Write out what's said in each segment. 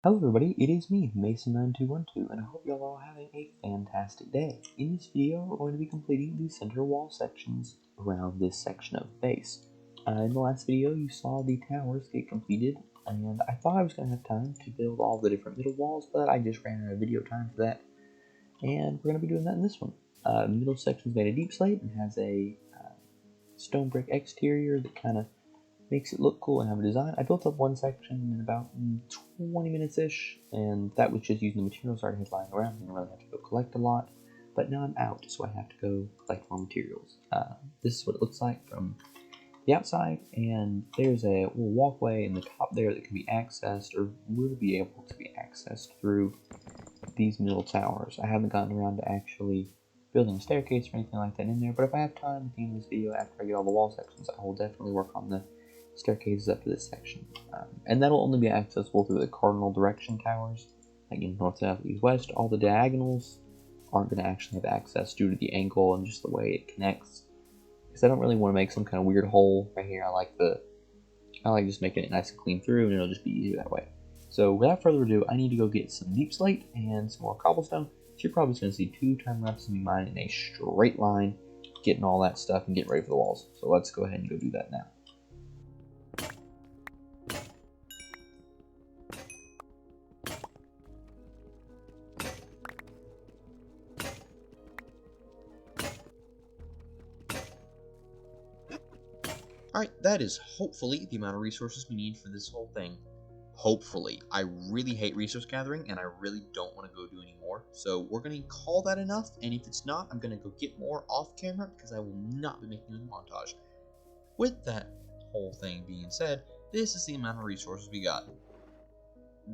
Hello everybody, it is me, Mason9212, and I hope y'all are all having a fantastic day. In this video, we're going to be completing the center wall sections around this section of base. In the last video, you saw the towers get completed, and I thought I was going to have time to build all the different middle walls, but I just ran out of video time for that, and we're going to be doing that in this one. The middle section is made of deep slate and has a stone brick exterior that kind of makes it look cool and have a design. I built up one section in about 20 minutes-ish, and that was just using the materials I already had lying around. I didn't really have to go collect a lot, but now I'm out, so I have to go collect more materials. This is what it looks like from the outside, and there's a little walkway in the top there that can be accessed, or will be able to be accessed through these middle towers. I haven't gotten around to actually building a staircase or anything like that in there, but if I have time at the end of this video after I get all the wall sections, I will definitely work on the staircases up to this section, and that'll only be accessible through the cardinal direction towers, like in north, south, east, west. All the diagonals aren't going to actually have access due to the angle and just the way it connects, because I don't really want to make some kind of weird hole right here. I like just making it nice and clean through, and it'll just be easier that way. So without further ado, I need to go get some deep slate and some more cobblestone. So you're probably just going to see 2 time lapses of me mining in a straight line, getting all that stuff and getting ready for the walls. So let's go ahead and go do that now. Alright, that is hopefully the amount of resources we need for this whole thing. Hopefully. I really hate resource gathering, and I really don't want to go do any more. So we're going to call that enough, and if it's not, I'm going to go get more off camera, because I will not be making a montage. With that whole thing being said, this is the amount of resources we got.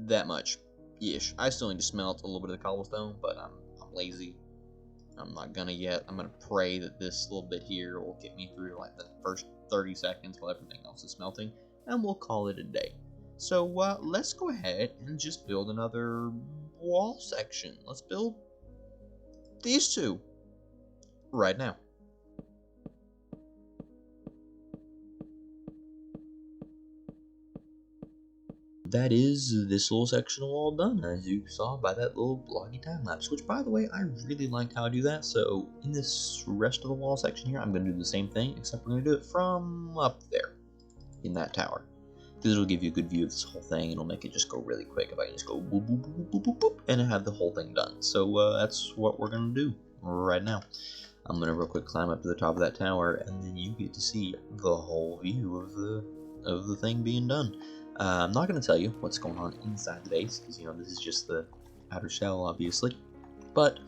That much-ish. I still need to smelt a little bit of the cobblestone, but I'm lazy. I'm not gonna yet. I'm gonna pray that this little bit here will get me through like the first 30 seconds while everything else is smelting, and we'll call it a day. So let's go ahead and just build another wall section. Let's build these 2 right now. That is this little section of wall done, as you saw by that little vloggy time lapse, which by the way, I really liked how I do that. So in this rest of the wall section here, I'm going to do the same thing, except we're going to do it from up there in that tower, because it'll give you a good view of this whole thing, and it'll make it just go really quick if I can just go boop boop boop boop boop boop and have the whole thing done. So that's what we're going to do right now. I'm going to real quick climb up to the top of that tower, and then you get to see the whole view of the thing being done. I'm not going to tell you what's going on inside the base, because, you know, this is just the outer shell, obviously. But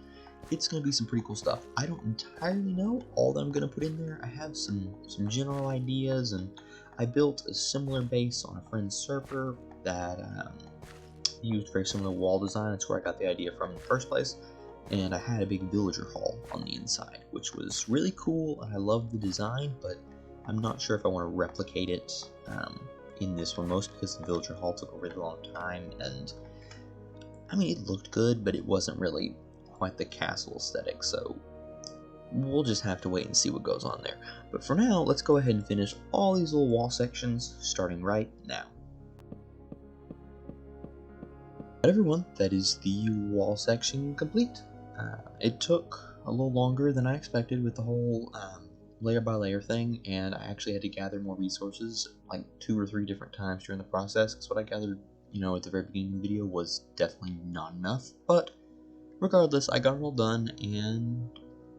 it's going to be some pretty cool stuff. I don't entirely know all that I'm going to put in there. I have some general ideas, and I built a similar base on a friend's server that used very similar wall design. That's where I got the idea from in the first place. And I had a big villager hall on the inside, which was really cool, and I loved the design, but I'm not sure if I want to replicate it in this one, most because the villager hall took a really long time, and I mean, it looked good, but it wasn't really quite the castle aesthetic, so we'll just have to wait and see what goes on there. But for now, let's go ahead and finish all these little wall sections, starting right now. Everyone, that is the wall section complete. It took a little longer than I expected with the whole layer by layer thing, and I actually had to gather more resources like 2 or 3 different times during the process, because what I gathered, you know, at the very beginning of the video was definitely not enough. But regardless, I got it all done, and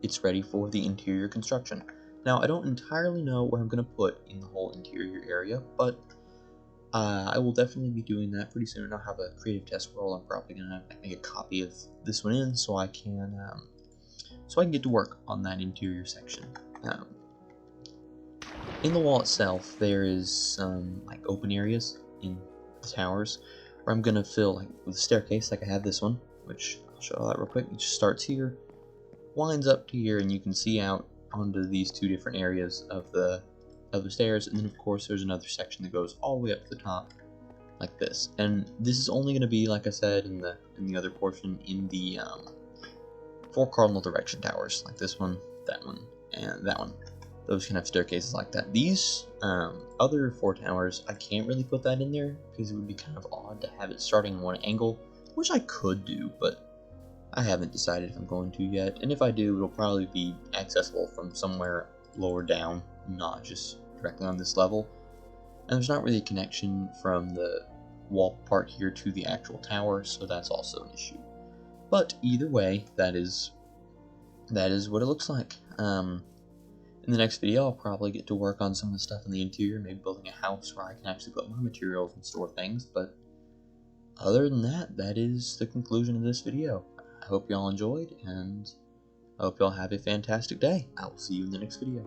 it's ready for the interior construction. Now, I don't entirely know what I'm going to put in the whole interior area, but I will definitely be doing that pretty soon. I'll have a creative test roll. I'm probably going to make a copy of this one in so I can get to work on that interior section. In the wall itself, there is some like open areas in the towers where I'm gonna fill like with a staircase, like I have this one, which I'll show that real quick. It just starts here, winds up to here, and you can see out onto these 2 different areas of the stairs. And then of course there's another section that goes all the way up to the top, like this. And this is only gonna be, like I said, in the other portion in the 4 cardinal direction towers, like this one, that one, and that one. those kind of staircases like that. These other 4 towers, I can't really put that in there because it would be kind of odd to have it starting one angle, which I could do, but I haven't decided if I'm going to yet. And if I do, it'll probably be accessible from somewhere lower down, not just directly on this level. And there's not really a connection from the wall part here to the actual tower, so that's also an issue. But either way, that is what it looks like. In the next video, I'll probably get to work on some of the stuff in the interior, maybe building a house where I can actually put my materials and store things. But other than that, that is the conclusion of this video. I hope y'all enjoyed, and I hope y'all have a fantastic day. I will see you in the next video.